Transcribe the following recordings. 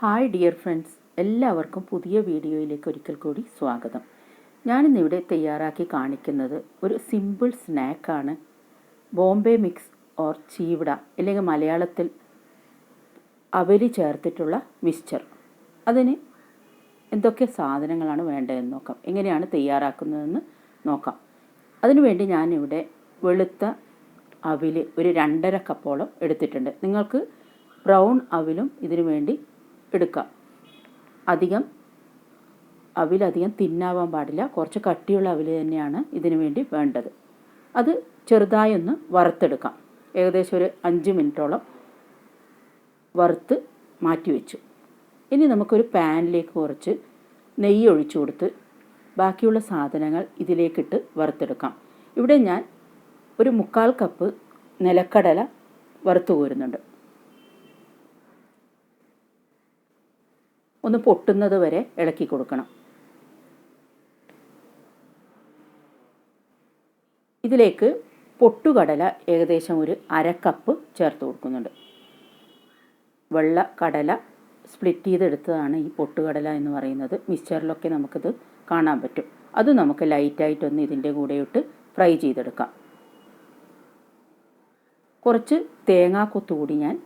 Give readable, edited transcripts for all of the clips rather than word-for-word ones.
Hi dear friends, എല്ലാവർക്കും പുതിയ വീഡിയോയിലേക്ക് ഒരിക്കൽ കൂടി സ്വാഗതം. ഞാനിന്നിവിടെ തയ്യാറാക്കി കാണിക്കുന്നത് ഒരു സിമ്പിൾ സ്നാക്കാണ്. ബോംബെ മിക്സ് ഓർ ചീവട, അല്ലെങ്കിൽ മലയാളത്തിൽ അവല് ചേർത്തിട്ടുള്ള മിക്സ്ചർ. അതിന് എന്തൊക്കെ സാധനങ്ങളാണ് വേണ്ടതെന്ന് നോക്കാം. എങ്ങനെയാണ് തയ്യാറാക്കുന്നതെന്ന് നോക്കാം. അതിനുവേണ്ടി ഞാനിവിടെ വെളുത്ത അവില് ഒരു 2.5 കപ്പോളം എടുത്തിട്ടുണ്ട്. നിങ്ങൾക്ക് ബ്രൗൺ അവിലും ഇതിനു വേണ്ടി എടുക്കാം. അവിലധികം തിന്നാവാൻ പാടില്ല. കുറച്ച് കട്ടിയുള്ള അവില് തന്നെയാണ് ഇതിനു വേണ്ടി വേണ്ടത്. അത് ചെറുതായി ഒന്ന് വറുത്തെടുക്കാം. ഏകദേശം ഒരു 5 മിനിറ്റോളം വറുത്ത് മാറ്റി വെച്ചു. ഇനി നമുക്കൊരു പാനിലേക്ക് കുറച്ച് നെയ്യ് ഒഴിച്ചു കൊടുത്ത് ബാക്കിയുള്ള സാധനങ്ങൾ ഇതിലേക്കിട്ട് വറുത്തെടുക്കാം. ഇവിടെ ഞാൻ ഒരു 1/4 കപ്പ് നിലക്കടല വറുത്ത് കോരുന്നുണ്ട്. ഒന്ന് പൊട്ടുന്നത് വരെ ഇളക്കി കൊടുക്കണം. ഇതിലേക്ക് പൊട്ടുകടല ഏകദേശം ഒരു 1/2 കപ്പ് ചേർത്ത് കൊടുക്കുന്നുണ്ട്. വെള്ള കടല സ്പ്ലിറ്റ് ചെയ്തെടുത്തതാണ് ഈ പൊട്ടുകടല എന്ന് പറയുന്നത്. മിക്സ്ചറിലൊക്കെ നമുക്കിത് കാണാൻ പറ്റും. അത് നമുക്ക് ലൈറ്റായിട്ടൊന്ന് ഇതിൻ്റെ കൂടെ ഇട്ട് ഫ്രൈ ചെയ്തെടുക്കാം. കുറച്ച് തേങ്ങാക്കൊത്ത് കൂടി ഞാൻ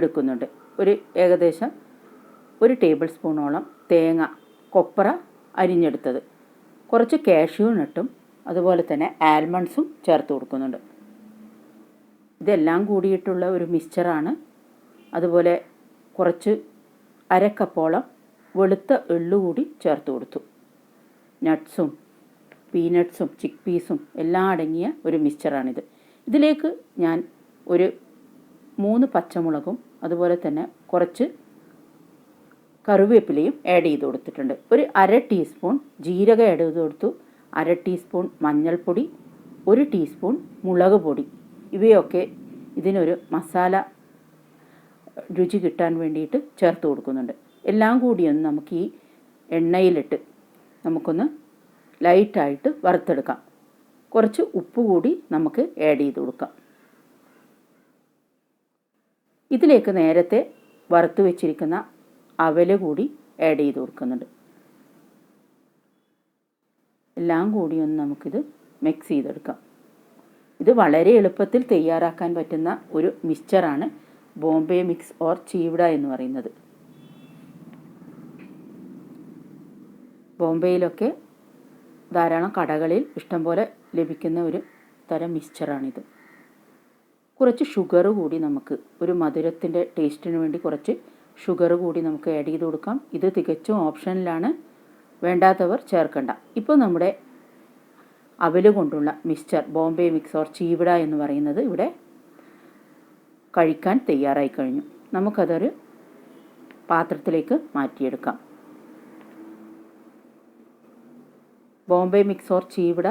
എടുക്കുന്നുണ്ട്. ഏകദേശം 1 ടേബിൾ സ്പൂണോളം തേങ്ങ കൊപ്ര അരിഞ്ഞെടുത്തത്, കുറച്ച് കാഷ്യൂ നട്ടും അതുപോലെ തന്നെ ആൽമണ്ട്സും ചേർത്ത് കൊടുക്കുന്നുണ്ട്. ഇതെല്ലാം കൂടിയിട്ടുള്ള ഒരു മിക്സ്ചറാണ്. അതുപോലെ കുറച്ച് 1/2 കപ്പോളം വെളുത്ത എള്ളു കൂടി ചേർത്ത് കൊടുത്തു. നട്ട്സും പീനട്ട്സും ചിക്ക് പീസും എല്ലാം അടങ്ങിയ ഒരു മിക്സ്ചറാണിത്. ഇതിലേക്ക് ഞാൻ ഒരു 3 പച്ചമുളകും അതുപോലെ തന്നെ കുറച്ച് കറിവേപ്പിലയും ആഡ് ചെയ്ത് കൊടുത്തിട്ടുണ്ട്. ഒരു 1/2 ടീസ്പൂൺ ജീരകം ആഡ് ചെയ്ത് കൊടുത്തു. 1/2 ടീസ്പൂൺ മഞ്ഞൾപ്പൊടി, 1 ടീസ്പൂൺ മുളക് പൊടി. ഇവയൊക്കെ ഇതിനൊരു മസാല രുചി കിട്ടാൻ വേണ്ടിയിട്ട് ചേർത്ത് കൊടുക്കുന്നുണ്ട്. എല്ലാം കൂടിയൊന്ന് നമുക്ക് ഈ എണ്ണയിലിട്ട് നമുക്കൊന്ന് ലൈറ്റായിട്ട് വറുത്തെടുക്കാം. കുറച്ച് ഉപ്പ് കൂടി നമുക്ക് ആഡ് ചെയ്ത് കൊടുക്കാം. ഇതിലേക്ക് നേരത്തെ വറുത്ത് വെച്ചിരിക്കുന്ന അവല് കൂടി ആഡ് ചെയ്ത് കൊടുക്കുന്നുണ്ട്. എല്ലാം കൂടി ഒന്ന് നമുക്കിത് മിക്സ് ചെയ്തെടുക്കാം. ഇത് വളരെ എളുപ്പത്തിൽ തയ്യാറാക്കാൻ പറ്റുന്ന ഒരു മിക്സ്ചറാണ് ബോംബെ മിക്സ് ഓർ ചീവട എന്ന് പറയുന്നത്. ബോംബെയിലൊക്കെ ധാരാളം കടകളിൽ ഇഷ്ടംപോലെ ലഭിക്കുന്ന ഒരു തരം മിക്സ്ചറാണിത്. കുറച്ച് ഷുഗർ കൂടി നമുക്ക് ഒരു മധുരത്തിൻ്റെ ടേസ്റ്റിന് വേണ്ടി കുറച്ച് ഷുഗർ കൂടി നമുക്ക് ആഡ് ചെയ്ത് കൊടുക്കാം. ഇത് തികച്ചും ഓപ്ഷനിലാണ്, വേണ്ടാത്തവർ ചേർക്കണ്ട. ഇപ്പോൾ നമ്മുടെ അവല് കൊണ്ടുള്ള മിക്സ്ചർ ബോംബെ മിക്സ് ഓർ ചീവട എന്ന് പറയുന്നത് ഇവിടെ കഴിക്കാൻ തയ്യാറായി കഴിഞ്ഞു. നമുക്കതൊരു പാത്രത്തിലേക്ക് മാറ്റിയെടുക്കാം. ബോംബെ മിക്സ് ഓർ ചീവട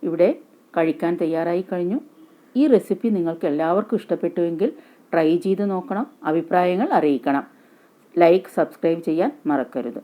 ഇവിടെ കഴിക്കാൻ തയ്യാറായി കഴിഞ്ഞു. ഈ റെസിപ്പി നിങ്ങൾക്ക് എല്ലാവർക്കും ഇഷ്ടപ്പെട്ടുവെങ്കിൽ ട്രൈ ചെയ്ത് നോക്കണം. അഭിപ്രായങ്ങൾ അറിയിക്കണം. ലൈക്ക്, സബ്സ്ക്രൈബ് ചെയ്യാൻ മറക്കരുത്.